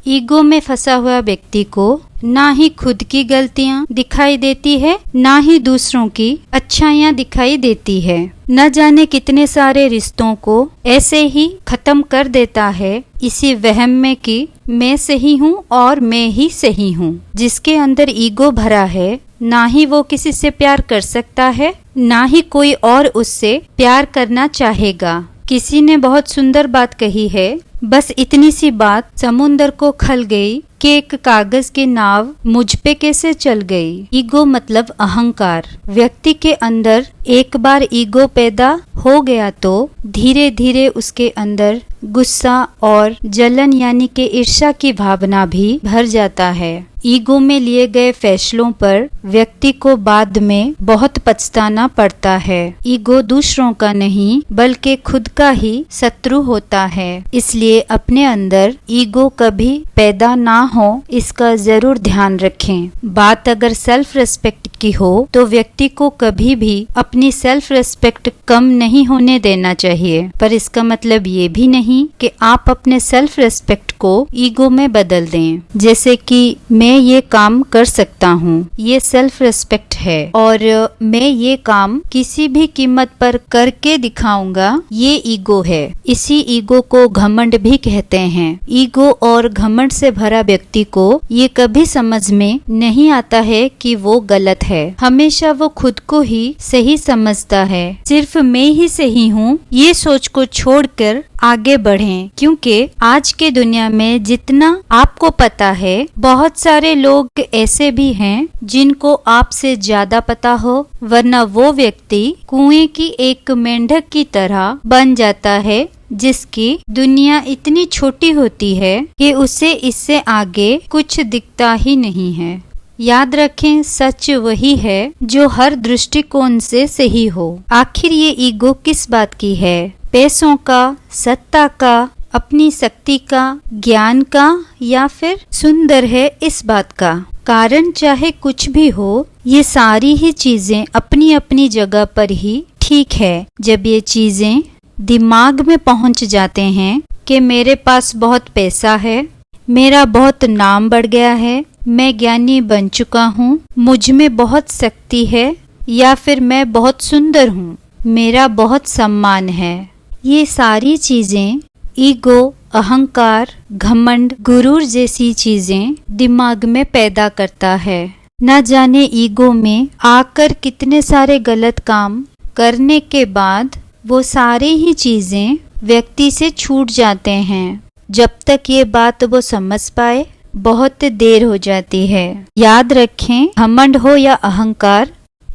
Ego में फंसा हुआ व्यक्ति को ना ही खुद की गलतियां दिखाई देती है, ना ही दूसरों की अच्छाइयां दिखाई देती है। न जाने कितने सारे रिश्तों को ऐसे ही खत्म कर देता है, इसी वहम में कि मैं सही हूँ और मैं ही सही हूँ। जिसके अंदर ईगो भरा है, ना ही वो किसी से प्यार कर सकता है, ना ही कोई और उससे प्यार करना चाहेगा। किसी ने बहुत सुंदर बात कही है, बस इतनी सी बात समुंदर को खल गई कि एक कागज की नाव मुझ पे कैसे चल गई। ईगो मतलब अहंकार। व्यक्ति के अंदर एक बार ईगो पैदा हो गया तो धीरे धीरे उसके अंदर गुस्सा और जलन यानी कि ईर्ष्या की भावना भी भर जाता है। ईगो में लिए गए फैसलों पर व्यक्ति को बाद में बहुत पछताना पड़ता है। ईगो दूसरों का नहीं बल्कि खुद का ही शत्रु होता है। इसलिए अपने अंदर ईगो कभी पैदा ना हो, इसका जरूर ध्यान रखें। बात अगर सेल्फ रिस्पेक्ट की हो तो व्यक्ति को कभी भी अपनी सेल्फ रिस्पेक्ट कम नहीं होने देना चाहिए, पर इसका मतलब ये भी नहीं कि आप अपने सेल्फ रिस्पेक्ट को ईगो में बदल दें। जैसे कि मैं ये काम कर सकता हूँ, ये सेल्फ रिस्पेक्ट है, और मैं ये काम किसी भी कीमत पर करके दिखाऊंगा, ये ईगो है। इसी ईगो को घमंड भी कहते हैं। ईगो और घमंड से भरा व्यक्ति को ये कभी समझ में नहीं आता है कि वो गलत है। हमेशा वो खुद को ही सही समझता है। सिर्फ मैं ही सही हूँ, ये सोच को छोड़कर आगे बढ़ें, क्योंकि आज के दुनिया में जितना आपको पता है, बहुत सारे लोग ऐसे भी हैं जिनको आपसे ज्यादा पता हो, वरना वो व्यक्ति कुएं की एक मेंढक की तरह बन जाता है, जिसकी दुनिया इतनी छोटी होती है कि उसे इससे आगे कुछ दिखता ही नहीं है। याद रखें, सच वही है जो हर दृष्टिकोण से सही हो। आखिर ये ईगो किस बात की है? पैसों का, सत्ता का, अपनी शक्ति का, ज्ञान का, या फिर सुंदर है इस बात का? कारण चाहे कुछ भी हो, ये सारी ही चीजें अपनी अपनी जगह पर ही ठीक है। जब ये चीजें दिमाग में पहुंच जाते हैं कि मेरे पास बहुत पैसा है, मेरा बहुत नाम बढ़ गया है, मैं ज्ञानी बन चुका हूँ, मुझ में बहुत शक्ति है, या फिर मैं बहुत सुंदर हूँ, मेरा बहुत सम्मान है, ये सारी चीजें ईगो, अहंकार, घमंड, गुरूर जैसी चीजें दिमाग में पैदा करता है। न जाने ईगो में आकर कितने सारे गलत काम करने के बाद वो सारी ही चीजें व्यक्ति से छूट जाते हैं। जब तक ये बात वो समझ पाए, बहुत देर हो जाती है। याद रखें, घमंड हो या अहंकार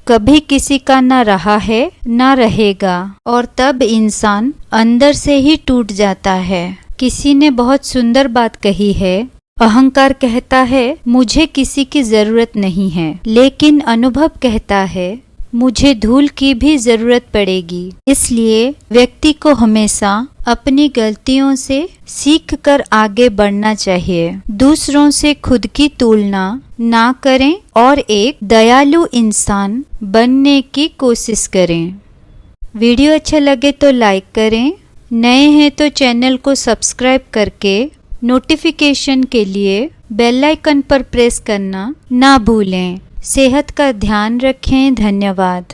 कभी किसी का न रहा है न रहेगा, और तब इंसान अंदर से ही टूट जाता है। किसी ने बहुत सुंदर बात कही है, अहंकार कहता है मुझे किसी की जरूरत नहीं है, लेकिन अनुभव कहता है मुझे धूल की भी जरूरत पड़ेगी। इसलिए व्यक्ति को हमेशा अपनी गलतियों से सीख कर आगे बढ़ना चाहिए। दूसरों से खुद की तुलना ना करें और एक दयालु इंसान बनने की कोशिश करें। वीडियो अच्छा लगे तो लाइक करें, नए हैं तो चैनल को सब्सक्राइब करके नोटिफिकेशन के लिए बेल आइकन पर प्रेस करना ना भूलें। सेहत का ध्यान रखें। धन्यवाद।